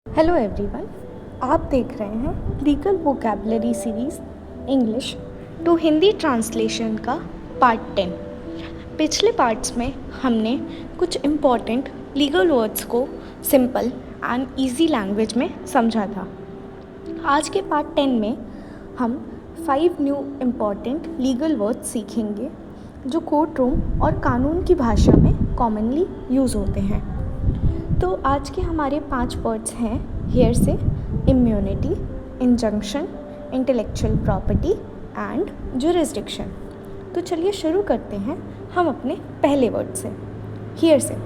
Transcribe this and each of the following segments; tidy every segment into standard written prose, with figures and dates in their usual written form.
Hello everyone, आप देख रहे हैं legal vocabulary series English to Hindi translation का पार्ट 10। पिछले पार्ट्स में हमने कुछ इम्पॉर्टेंट लीगल वर्ड्स को सिंपल एंड इजी लैंग्वेज में समझा था। आज के पार्ट 10 में हम 5 न्यू इम्पॉर्टेंट लीगल वर्ड्स सीखेंगे जो कोर्ट रूम और कानून की भाषा में कॉमनली यूज़ होते हैं। तो आज के हमारे 5 वर्ड्स हैं hearsay, immunity, injunction, intellectual property and jurisdiction. तो चलिए शुरू करते हैं हम अपने पहले वर्ड से, हेयरसे।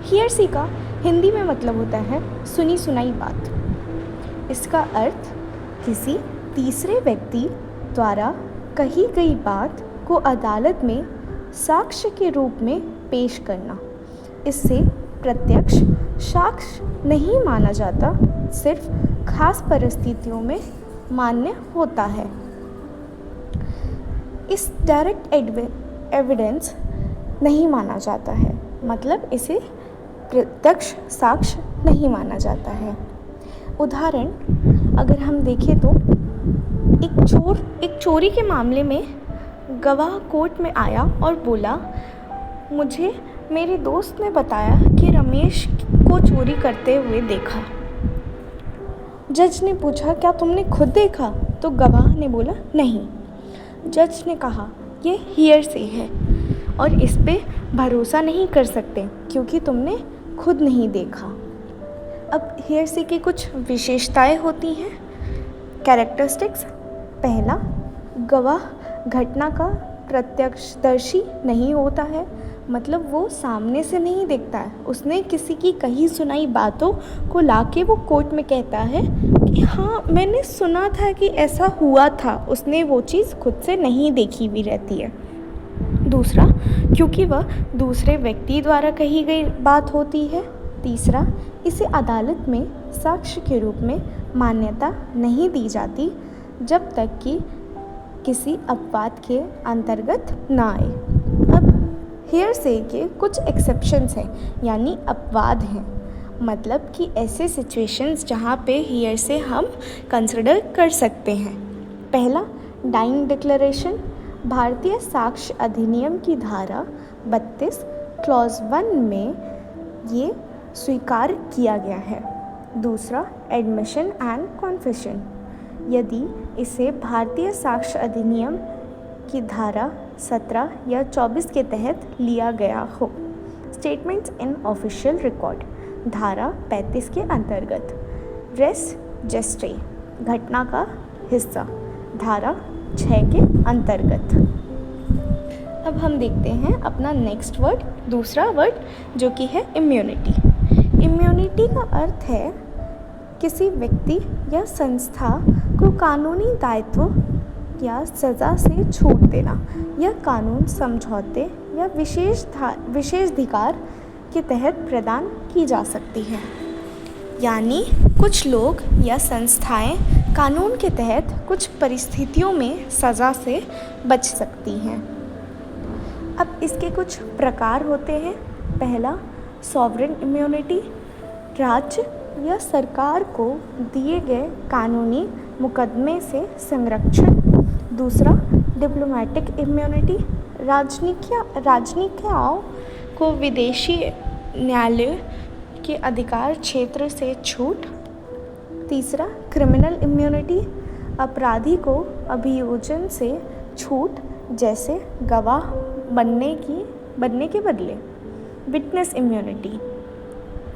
हेयरसे का हिंदी में मतलब होता है सुनी सुनाई बात। इसका अर्थ किसी तीसरे व्यक्ति द्वारा कही गई बात को अदालत में साक्ष्य के रूप में पेश करना। इससे प्रत्यक्ष साक्ष्य नहीं माना जाता, सिर्फ खास परिस्थितियों में मान्य होता है। इस डायरेक्ट एविडेंस नहीं माना जाता है, मतलब इसे प्रत्यक्ष साक्ष्य नहीं माना जाता है। उदाहरण अगर हम देखें तो एक चोरी के मामले में गवाह कोर्ट में आया और बोला, मुझे मेरे दोस्त ने बताया कि रमेश को चोरी करते हुए देखा। जज ने पूछा, क्या तुमने खुद देखा? तो गवाह ने बोला, नहीं। जज ने कहा, ये हियरसे है और इस पे भरोसा नहीं कर सकते क्योंकि तुमने खुद नहीं देखा। अब हियरसे की कुछ विशेषताएं होती हैं। कैरेक्टरिस्टिक्स, पहला, गवाह घटना का प्रत्यक्षदर्शी नहीं होता है, मतलब वो सामने से नहीं देखता है, उसने किसी की कही सुनाई बातों को लाके वो कोर्ट में कहता है कि हाँ मैंने सुना था कि ऐसा हुआ था, उसने वो चीज़ खुद से नहीं देखी भी रहती है। दूसरा, क्योंकि वह दूसरे व्यक्ति द्वारा कही गई बात होती है। तीसरा, इसे अदालत में साक्ष्य के रूप में मान्यता नहीं दी जाती जब तक कि किसी अपवाद के अंतर्गत ना आए। अब हेयरसे के कुछ एक्सेप्शंस हैं, यानी अपवाद हैं, मतलब कि ऐसे सिचुएशंस जहाँ पे हेयरसे हम कंसिडर कर सकते हैं। पहला, डाइंग डिक्लेरेशन। भारतीय साक्ष्य अधिनियम की धारा 32 क्लॉज 1 में ये स्वीकार किया गया है। दूसरा, एडमिशन एंड कॉन्फेशन। यदि इसे भारतीय साक्ष्य अधिनियम की धारा 17 या 24 के तहत लिया गया हो। स्टेटमेंट्स इन ऑफिशियल रिकॉर्ड, धारा 35 के अंतर्गत। रेस जेस्टे, घटना का हिस्सा, धारा 6 के अंतर्गत। अब हम देखते हैं अपना नेक्स्ट वर्ड, दूसरा वर्ड जो कि है इम्यूनिटी। इम्यूनिटी का अर्थ है किसी व्यक्ति या संस्था को कानूनी दायित्व या सज़ा से छूट देना, यह कानून समझौते या विशेषाधिकार के तहत प्रदान की जा सकती है। यानी कुछ लोग या संस्थाएं कानून के तहत कुछ परिस्थितियों में सज़ा से बच सकती हैं। अब इसके कुछ प्रकार होते हैं। पहला, सॉवरेन इम्यूनिटी, राज्य या सरकार को दिए गए कानूनी मुकदमे से संरक्षण। दूसरा, डिप्लोमेटिक इम्यूनिटी, राजनीतिज्ञों को विदेशी न्यायालय के अधिकार क्षेत्र से छूट। तीसरा, क्रिमिनल इम्यूनिटी, अपराधी को अभियोजन से छूट, जैसे गवाह बनने के बदले। विटनेस इम्यूनिटी,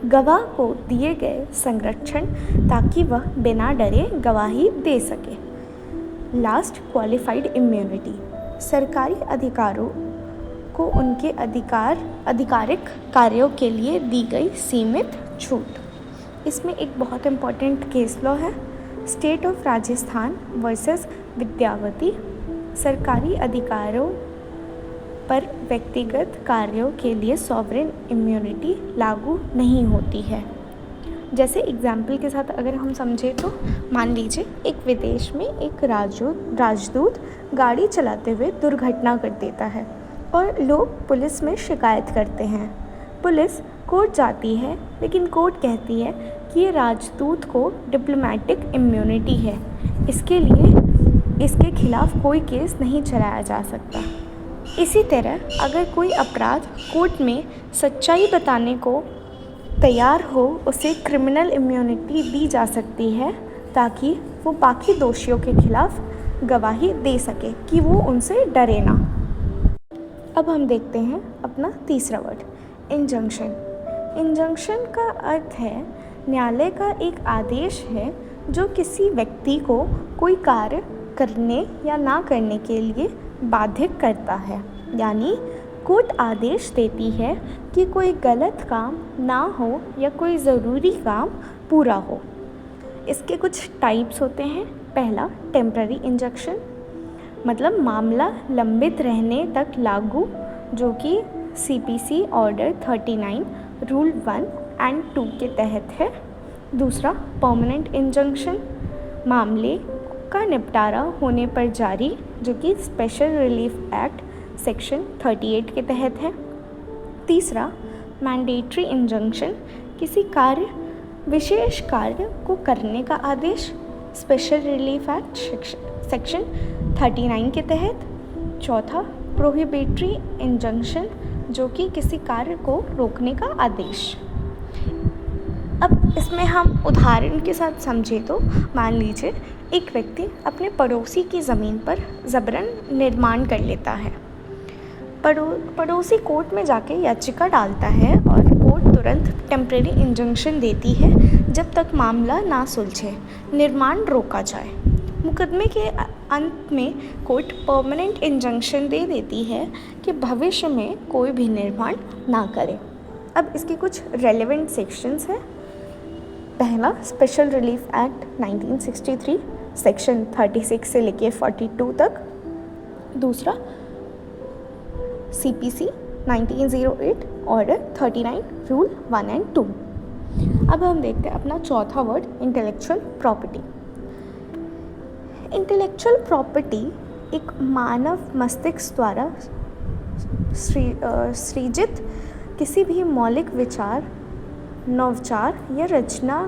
गवाह को दिए गए संरक्षण ताकि वह बिना डरे गवाही दे सके। लास्ट, क्वालिफाइड इम्यूनिटी, सरकारी अधिकारों को उनके आधिकारिक कार्यों के लिए दी गई सीमित छूट। इसमें एक बहुत इम्पॉर्टेंट केस लॉ है, state of Rajasthan versus Vidyavati. सरकारी अधिकारों पर व्यक्तिगत कार्यों के लिए सॉवरेन इम्यूनिटी लागू नहीं होती है। जैसे एग्जाम्पल के साथ अगर हम समझें तो मान लीजिए एक विदेश में एक राजदूत गाड़ी चलाते हुए दुर्घटना कर देता है और लोग पुलिस में शिकायत करते हैं। पुलिस कोर्ट जाती है, लेकिन कोर्ट कहती है कि ये राजदूत को डिप्लोमेटिक इम्यूनिटी है, इसके लिए इसके खिलाफ कोई केस नहीं चलाया जा सकता। इसी तरह अगर कोई अपराध कोर्ट में सच्चाई बताने को तैयार हो, उसे क्रिमिनल इम्यूनिटी दी जा सकती है ताकि वो बाकी दोषियों के खिलाफ गवाही दे सके कि वो उनसे डरे ना। अब हम देखते हैं अपना तीसरा वर्ड, इंजंक्शन। इंजंक्शन का अर्थ है न्यायालय का एक आदेश है जो किसी व्यक्ति को कोई कार्य करने या ना करने के लिए बाधित करता है। यानी कोर्ट आदेश देती है कि कोई गलत काम ना हो या कोई ज़रूरी काम पूरा हो। इसके कुछ टाइप्स होते हैं। पहला, टेम्पररी इंजंक्शन, मतलब मामला लंबित रहने तक लागू, जो कि CPC ऑर्डर 39 रूल 1 एंड 2 के तहत है। दूसरा, परमानेंट इंजंक्शन, मामले का निपटारा होने पर जारी, जो कि स्पेशल रिलीफ एक्ट सेक्शन 38 के तहत है। तीसरा, मैंडेटरी इंजंक्शन, किसी कार्य विशेष कार्य को करने का आदेश, स्पेशल रिलीफ एक्ट सेक्शन 39 के तहत। चौथा, प्रोहिबिटरी इंजंक्शन, जो कि किसी कार्य को रोकने का आदेश। अब इसमें हम उदाहरण के साथ समझें तो मान लीजिए एक व्यक्ति अपने पड़ोसी की ज़मीन पर ज़बरन निर्माण कर लेता है। पड़ोसी कोर्ट में जाके याचिका डालता है और कोर्ट तुरंत टेम्परेरी इंजंक्शन देती है जब तक मामला ना सुलझे, निर्माण रोका जाए। मुकदमे के अंत में कोर्ट परमानेंट इंजंक्शन दे देती है कि भविष्य में कोई भी निर्माण ना करे। अब इसके कुछ रेलेवेंट सेक्शंस हैं। पहला, स्पेशल रिलीफ एक्ट 1963 सेक्शन 36 से लेके 42 तक। दूसरा, CPC 1908 ऑर्डर 39 रूल 1 एंड 2। अब हम देखते हैं अपना चौथा word, intellectual property. Intellectual property एक मानव मस्तिष्क द्वारा सृजित किसी भी मौलिक विचार, नवचार या रचना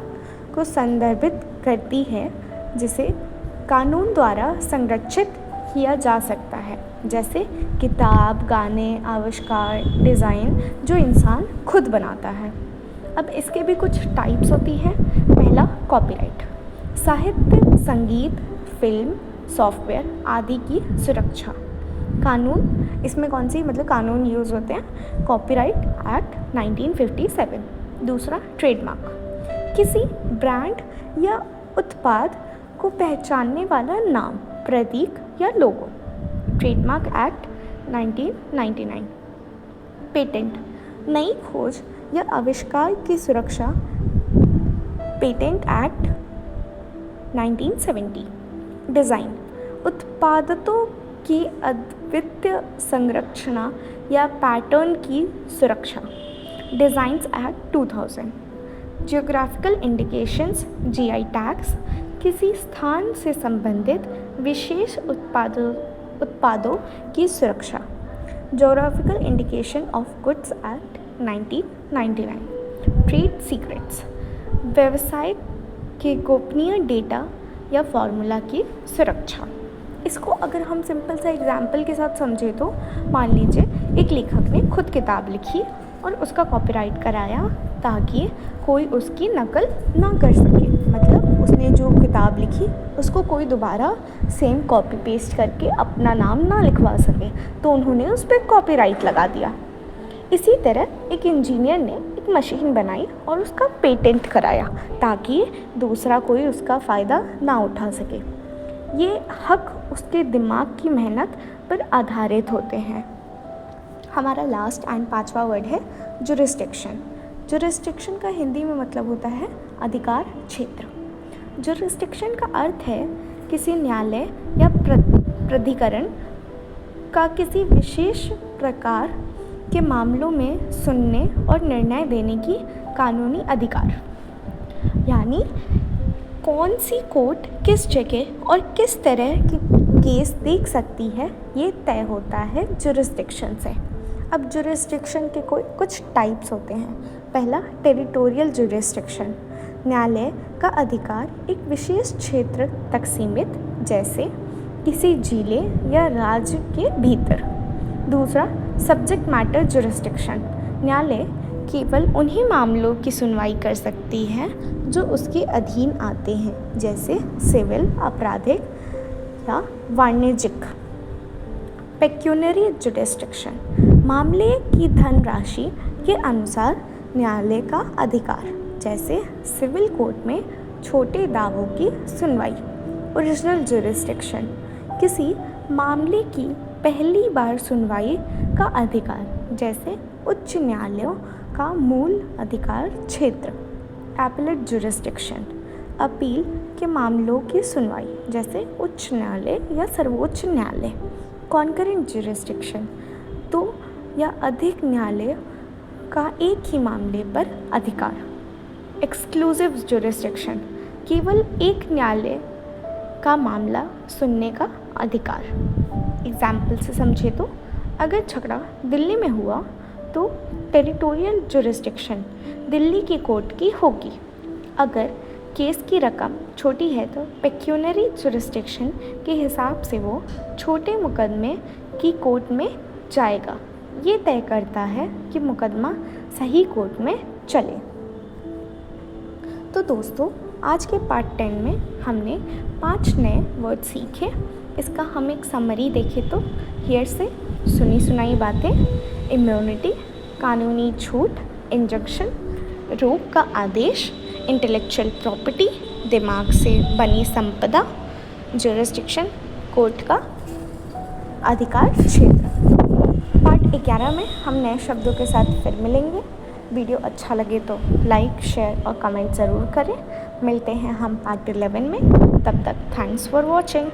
को संदर्भित करती है जिसे कानून द्वारा संरक्षित किया जा सकता है, जैसे किताब, गाने, आविष्कार, डिज़ाइन जो इंसान खुद बनाता है। अब इसके भी कुछ टाइप्स होती हैं। पहला, कॉपीराइट, साहित्य, संगीत, फिल्म, सॉफ्टवेयर आदि की सुरक्षा। कानून, इसमें कौन सी कानून यूज़ होते हैं? Copyright act 1957। दूसरा, ट्रेडमार्क, किसी ब्रांड या उत्पाद को पहचानने वाला नाम, प्रतीक या लोगो, ट्रेडमार्क एक्ट 1999। पेटेंट, नई खोज या आविष्कार की सुरक्षा, पेटेंट एक्ट 1970। डिज़ाइन, उत्पादों की अद्वितीय संरक्षण या पैटर्न की सुरक्षा, designs act 2000। Geographical indications, GI tags, किसी स्थान से संबंधित विशेष उत्पादों की सुरक्षा, geographical indication of goods act 1999। Trade secrets, व्यवसाय के गोपनीय डेटा या फॉर्मूला की सुरक्षा। इसको अगर हम सिंपल सा एग्जाम्पल के साथ समझें तो मान लीजिए एक लेखक ने खुद किताब लिखी और उसका कॉपीराइट कराया ताकि कोई उसकी नकल ना कर सके। मतलब उसने जो किताब लिखी उसको कोई दोबारा सेम कॉपी पेस्ट करके अपना नाम ना लिखवा सके, तो उन्होंने उस पर कॉपीराइट लगा दिया। इसी तरह एक इंजीनियर ने एक मशीन बनाई और उसका पेटेंट कराया ताकि दूसरा कोई उसका फ़ायदा ना उठा सके। ये हक उसके दिमाग की मेहनत पर आधारित होते हैं। हमारा लास्ट एंड पांचवा वर्ड है जुरिस्डिक्शन। जुरिस्डिक्शन का हिंदी में मतलब होता है अधिकार क्षेत्र। जुरिस्डिक्शन का अर्थ है किसी न्यायालय या प्राधिकरण का किसी विशेष प्रकार के मामलों में सुनने और निर्णय देने की कानूनी अधिकार। यानी कौन सी कोर्ट किस जगह और किस तरह की केस देख सकती है, ये तय होता है जुरिस्डिक्शन से। अब जुरिस्डिक्शन के कुछ टाइप्स होते हैं। पहला, टेरिटोरियल जुरिस्डिक्शन, न्यायालय का अधिकार एक विशेष क्षेत्र तक सीमित, जैसे किसी जिले या राज्य के भीतर। दूसरा, सब्जेक्ट मैटर जुरिस्डिक्शन, न्यायालय केवल उन्हीं मामलों की सुनवाई कर सकती है जो उसके अधीन आते हैं, जैसे सिविल, आपराधिक या वाणिज्यिक। पेक्यूनरी जुरिस्डिक्शन, मामले की धनराशि के अनुसार न्यायालय का अधिकार, जैसे सिविल कोर्ट में छोटे दावों की सुनवाई। ओरिजिनल जुरिस्डिक्शन, किसी मामले की पहली बार सुनवाई का अधिकार, जैसे उच्च न्यायालयों का मूल अधिकार क्षेत्र। एपेलेट जुरिस्डिक्शन, अपील के मामलों की सुनवाई, जैसे उच्च न्यायालय या सर्वोच्च न्यायालय। कॉन्करेंट जुरिस्डिक्शन, दो या अधिक न्यायालय का एक ही मामले पर अधिकार। एक्सक्लूसिव जुरिस्डिक्शन, केवल एक न्यायालय का मामला सुनने का अधिकार। एग्जाम्पल से समझे तो, अगर झगड़ा दिल्ली में हुआ तो टेरिटोरियल जुरिस्डिक्शन दिल्ली की कोर्ट की होगी। अगर केस की रकम छोटी है तो पेक्यूनरी जुरिस्डिक्शन के हिसाब से वो छोटे मुकदमे की कोर्ट में जाएगा। ये तय करता है कि मुकदमा सही कोर्ट में चले। तो दोस्तों, आज के पार्ट 10 में हमने 5 नए वर्ड सीखे। इसका हम एक समरी देखें तो हियर से सुनी सुनाई बातें, इम्यूनिटी, कानूनी छूट, इंजंक्शन, रोक का आदेश, इंटेलेक्चुअल प्रॉपर्टी, दिमाग से बनी संपदा, जुरिस्डिक्शन, कोर्ट का अधिकार क्षेत्र। पार्ट 11 में हम नए शब्दों के साथ फिर मिलेंगे। वीडियो अच्छा लगे तो लाइक, शेयर और कमेंट ज़रूर करें। मिलते हैं हम पार्ट 11 में। तब तक थैंक्स फॉर वॉचिंग।